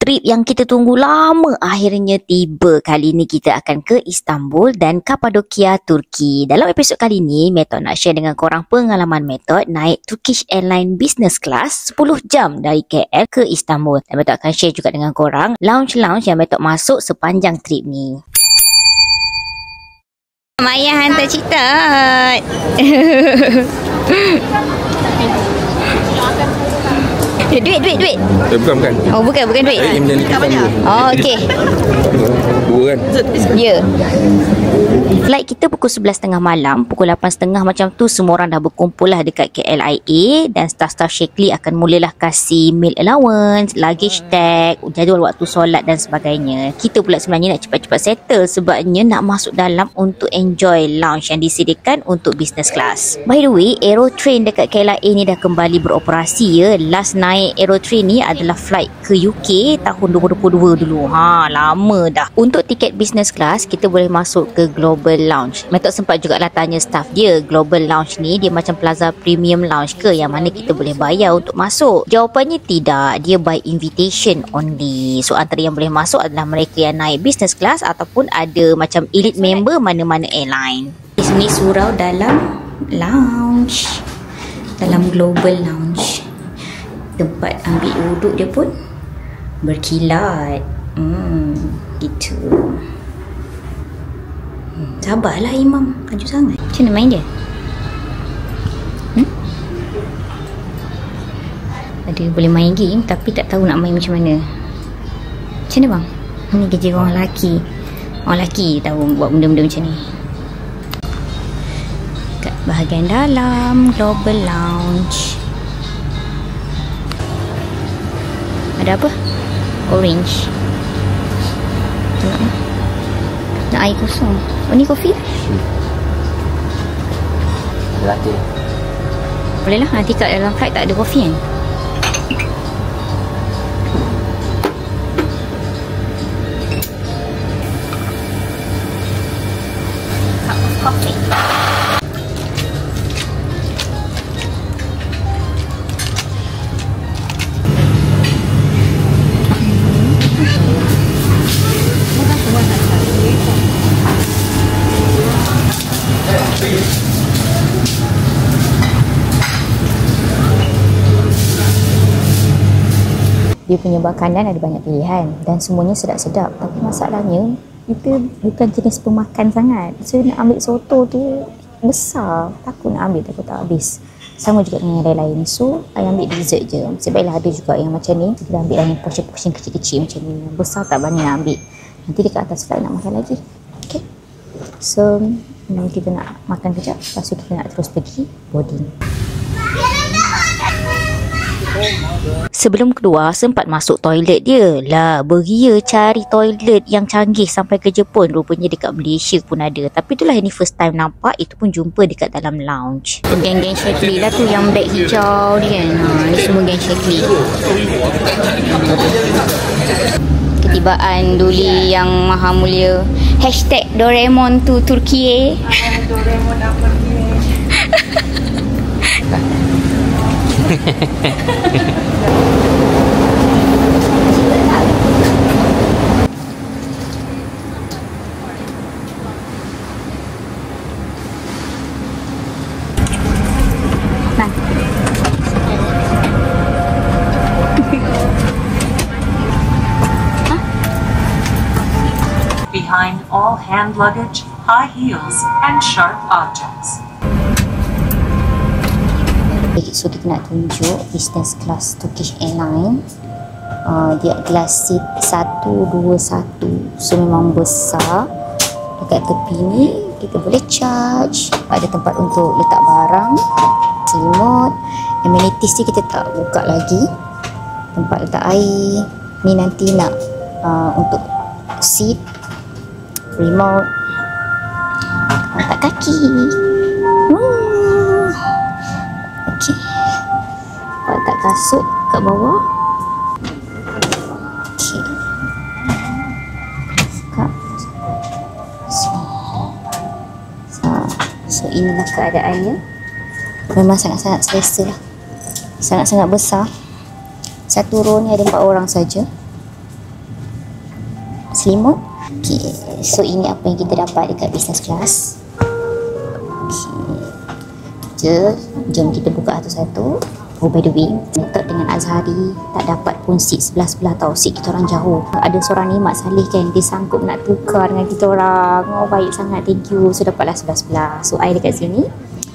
Trip yang kita tunggu lama akhirnya tiba. Kali ni kita akan ke Istanbul dan Kapadokia, Turki. Dalam episod kali ni, Metot nak share dengan korang pengalaman Metot naik Turkish Airlines Business Class 10 jam dari KL ke Istanbul. Dan Metot akan share juga dengan korang lounge-lounge yang Metot masuk sepanjang trip ni. Maya hantar citat. Duit. Bukan. Oh, bukan duit. Oh, okey. Dua kan? Ya. Flight kita pukul 11.30 malam. Pukul 8.30 macam tu semua orang dah berkumpul lah dekat KLIA. Dan staff-staff Shakely akan mulalah kasih meal allowance, luggage tag, jadual waktu solat dan sebagainya. Kita pula sebenarnya nak cepat-cepat settle sebabnya nak masuk dalam untuk enjoy lounge yang disediakan untuk business class. By the way, Aerotrain dekat KLIA ni dah kembali beroperasi ya. Last naik Aerotrain ni adalah flight ke UK tahun 2022 dulu. Lama dah. Untuk tiket business class, kita boleh masuk ke Global Lounge. Metot sempat jugalah tanya staff dia, Global Lounge ni dia macam Plaza Premium Lounge ke yang mana kita boleh bayar untuk masuk? Jawapannya tidak, dia by invitation only. So antara yang boleh masuk adalah mereka yang naik business class ataupun ada macam elite member mana-mana airline. Di sini surau dalam lounge, dalam Global Lounge. Tempat ambil wuduk dia pun berkilat. Gitu. Sabarlah Imam, kaju sangat. Macam mana main dia? Ada boleh main game tapi tak tahu nak main macam mana. Macam mana bang? Ini kerja orang lelaki. Orang lelaki tahu buat benda-benda macam ni. Kat bahagian dalam Global Lounge ada apa? Orange. Nak air kosong. Oh ni kopi? Latte. Boleh lah, nanti kat dalam flight tak ada kopi kan? Cup of coffee. Dia punya makanan ada banyak pilihan dan semuanya sedap-sedap, tapi masalahnya kita bukan jenis pemakan sangat. So nak ambil soto tu besar, takut nak ambil, takut tak habis. Sama juga dengan yang lain-lain. So I ambil dessert je. Sebaiknya ada juga yang macam ni, kita ambil yang portion kecil-kecil macam ni. Besar tak banyak nak ambil, nanti dekat atas flight nak makan lagi. Okay, so kita nak makan kejap, lepas tu kita nak terus pergi boarding. Sebelum keluar sempat masuk toilet dia lah. Beria cari toilet yang canggih sampai ke Jepun. Rupanya dekat Malaysia pun ada. Tapi itulah ini first time nampak. Itu pun jumpa dekat dalam lounge. Geng-geng Shakely lah tu yang beg hijau ni kan. Ni semua geng Shakely. Ketibaan Duli yang maha mulia. Hashtag Doraemon to Turki. Doraemon apa ni? Behind all hand luggage, high heels, and sharp objects. So kita nak tunjuk business class Turkish Airlines. Dia adalah seat 121. So memang besar. Dekat tepi ni kita boleh charge. Ada tempat untuk letak barang, selimut. Amenities ni kita tak buka lagi. Tempat letak air. Ni nanti nak untuk seat, remote, letak kaki. Okey. Letak kasut kat bawah. Okey. Buka. So inilah keadaannya. Memang sangat-sangat selesa lah. Sangat-sangat besar. Satu row ni ada 4 orang saja. selimut. Okay, so ini apa yang kita dapat dekat business class. Okay, jom kita buka satu-satu. Oh, by the way, Method dengan Azhari tak dapat pun seat sebelah-sebelah tau. Seat kita orang jauh. Ada seorang ni, Mak Saleh kan, dia sanggup nak tukar dengan kita orang. Oh, baik sangat, thank you. So, dapatlah sebelah-sebelah. So, I dekat sini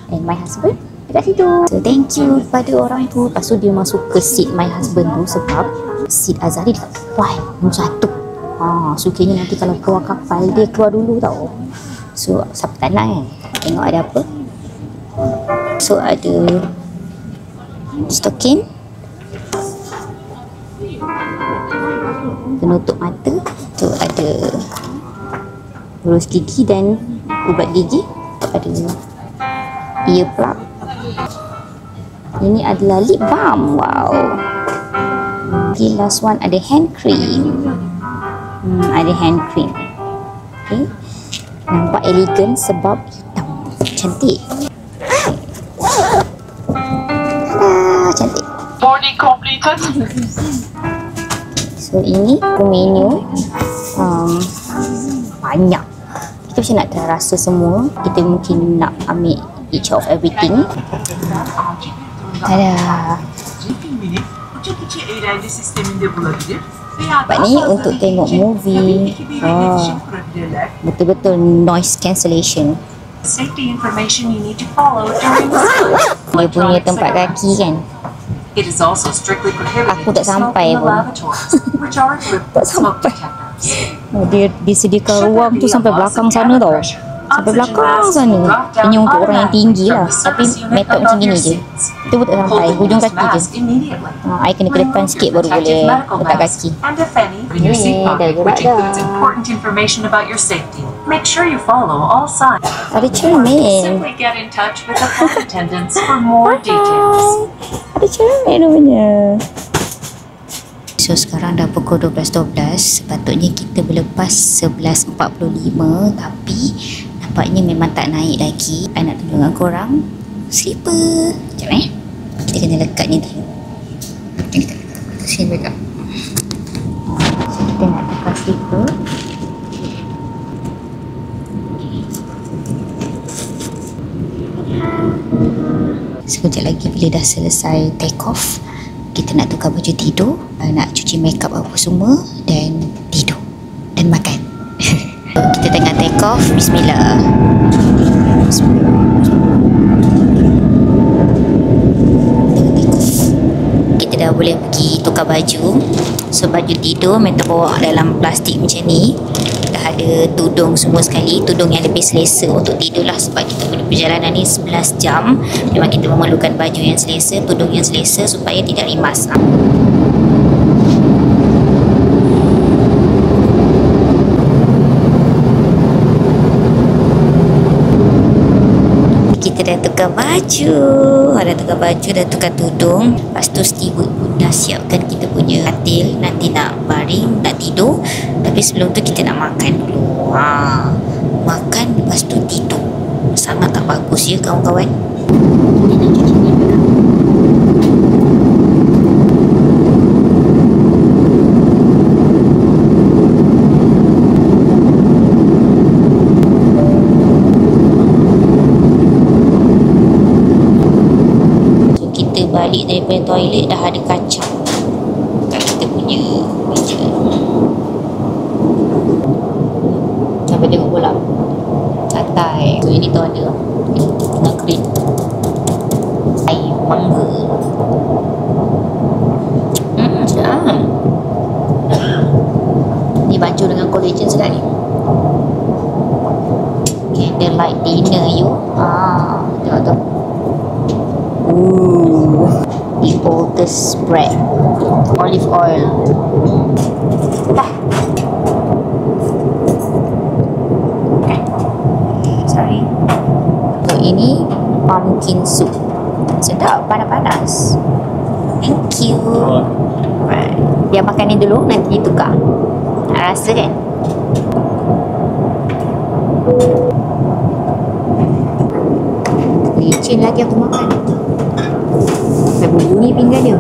and my husband dekat situ. So, thank you kepada orang tu. Lepas tu, dia masuk ke seat my husband tu sebab seat Azhari dekat bawah, nombor 1. So, kayaknya nanti kalau keluar kapal, dia keluar dulu tau. So, siapa tak nak kan? Tengok ada apa. So, ada stokin, penutup mata, tu ada urus gigi dan ubat gigi, ada ear plug. Ini adalah lip balm. Wow. Okay, last one ada hand cream. Ada hand cream. Okay, nampak elegan sebab hitam, cantik. Cantik. Boarding completed. So ini menu banyak. Kita macam nak terasa semua. Kita mungkin nak ambil each of everything. Ada. Tempat ni untuk tengok movie. Betul-betul noise cancellation. Safety information you need to follow during the Dia punya tempat kaki kan. It is also strictly prohibited Aku tak to smoke sampai in the pun. lavatories, which are equipped with smoke detectors. Dia disediakan ruang tu sampai belakang sana tau. Sampai belakang sana. Ini untuk orang yang tinggi lah. Tapi method macam gini je. Kita pun tak sampai. Hujung kaki je. I kena ke depan sikit baru boleh letak kaki. And if any, your seat pocket, which includes important information about your safety. Make sure you follow all signs. Ada cermin. Simply get in touch with the flight attendants for more details. Ada cermin rupanya. So sekarang dah pukul 12.12. Sepatutnya kita berlepas 11.45. Tapi nampaknya memang tak naik lagi. I nak tunjuk dengan korang slipper. Sekejap kita kena lekatnya dulu. Sini lekat. So kita nak lekat slipper. Sekejap lagi bila dah selesai take off, kita nak tukar baju tidur, nak cuci makeup apa semua dan tidur dan makan. Kita tengah take off. Bismillah. Kita dah boleh pergi tukar baju. So baju tidur minta bawa dalam plastik macam ni. Dah ada tudung semua sekali. Tudung yang lebih selesa untuk tidur lah. Sebab kita punya perjalanan ni 11 jam. Memang kita memerlukan baju yang selesa, tudung yang selesa supaya tidak rimas. Kita dah tukar baju. Dah tukar tudung. Lepas tu steward pun dah siapkan kita punya katil. Nanti nak baring, nak tidur. Tapi sebelum tu kita nak makan dulu. Makan lepas tu tidur. Sangat tak bagus ya kawan-kawan. Balik daripada toilet dah ada kacang kat kita punya meja. Sampai tengok bola santai. So ini toner tengah kering. Air mangga. Sedap. Ni baju dengan collagen sedap ni. Candlelight dinner you. Tengok tu. The oldest bread, olive oil. Sorry. So ini pumpkin soup. Sedap, panas-panas. Thank you. Right. Biar makan ni dulu, nanti ditukar. Nak rasa kan? Licin lagi aku makan. Sampai berbunyi pinggan dia.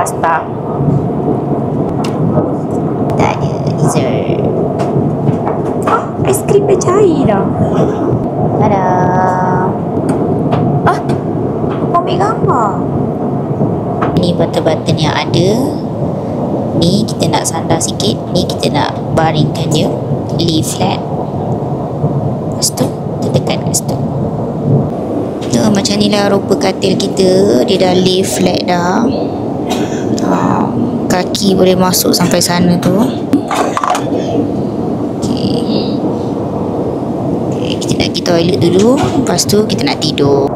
pasta. Tak ada dessert. Aiskrim dah cair dah. Tada. Aku ambil gambar. Ni button-button yang ada. Ni kita nak sandar sikit. Ni kita nak baringkan dia. Lay flat. Lepas tu kita tekan kat situ. Macam ni lah rupa katil kita. Dia dah lay flat dah. Kaki boleh masuk sampai sana tu. Okay, kita nak pergi toilet dulu. Lepas tu kita nak tidur.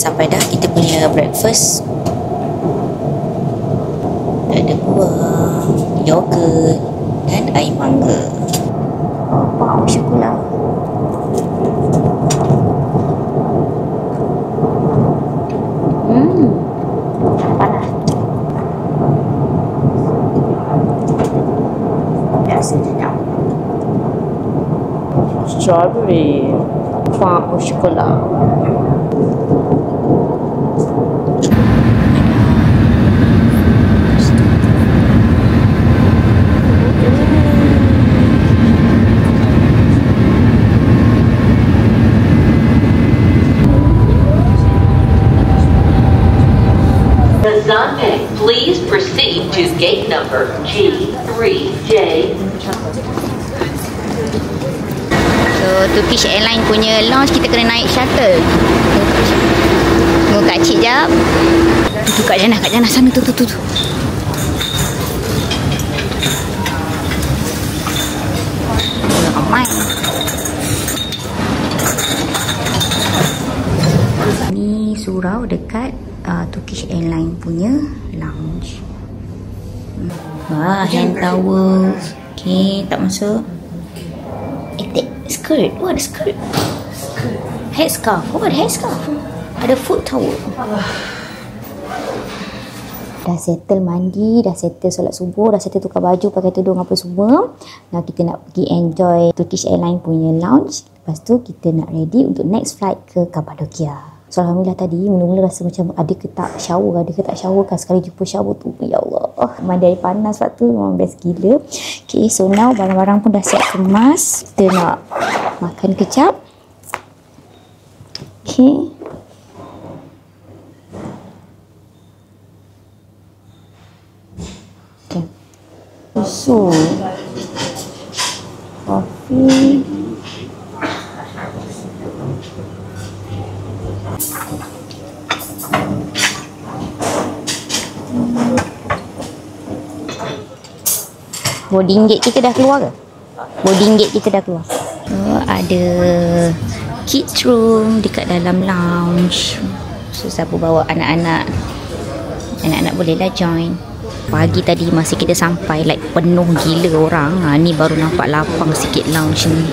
Sampai dah kita punya breakfast. Ada buah, yogurt dan air mangga. Wow, syukurlah. Panas. Biasa sedap. Strawberry. Wow, syukurlah. Please proceed to gate number G3J. So, Turkish Airlines punya lounge kita kena naik shuttle. Tunggu Kak Cik jap. Tu Kak Jana sana tu. Ramai. Ni surau dekat Turkish Airlines punya lounge. Hand towel. Okay, tak masuk. Skirt. Ada skirt. Headscarf. Ada headscarf. Ada foot towel. Dah settle mandi, dah settle solat subuh, dah settle tukar baju, pakai tudung apa semua. Nah, kita nak pergi enjoy Turkish Airlines punya lounge. Lepas tu kita nak ready untuk next flight ke Kapadokia. So, Alhamdulillah tadi mula-mula rasa macam ada ke tak shower kan. Sekali jumpa shower tu, ya Allah, mandi air panas waktu memang best gila. Okay, so now barang-barang pun dah siap kemas. Kita nak makan kejap. Okay. Susu, kopi, boarding gate kita dah keluar ke? Boarding gate kita dah keluar. Ada kids room dekat dalam lounge. So, siapa bawa anak-anak bolehlah join. Pagi tadi masa kita sampai penuh gila orang. Ni baru nampak lapang sikit lounge ni.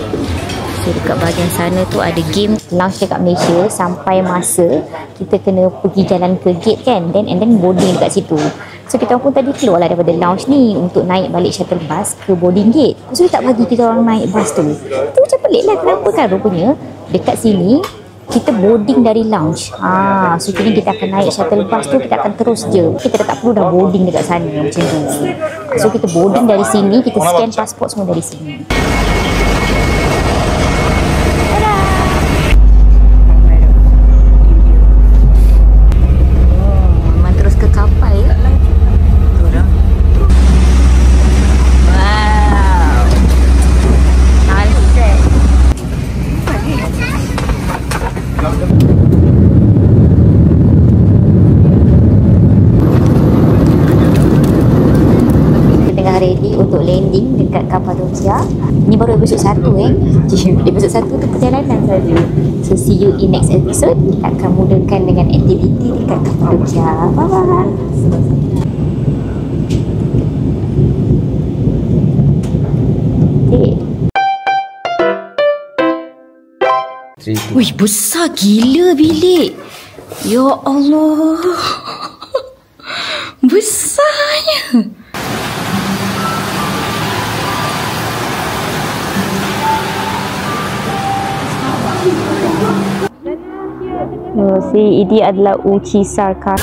So, dekat bahagian sana tu ada game lounge dekat Malaysia. Sampai masa kita kena pergi jalan ke gate kan, and then boarding dekat situ. So, kita pun tadi keluar lah daripada lounge ni untuk naik balik shuttle bus ke boarding gate. So, dia tak bagi kita orang naik bus tu. Itu macam pelik lah, kenapa kan rupanya dekat sini kita boarding dari lounge. So kini kita akan naik shuttle bus tu, kita akan terus je. Kita dah tak perlu dah boarding dekat sana macam tu. So kita boarding dari sini, kita scan pasport semua dari sini. Memang terus ke kapal ya. Ready untuk landing dekat Kapadokia. Ni baru episod 1 episod 1 tu perjalanan saja. So see you in next episode. Kita akan mulakan dengan aktiviti dekat Kapadokia. Bye bye. Wih, besar gila bilik. Ya Allah. Besarnya. Si ini adalah uci sarkas.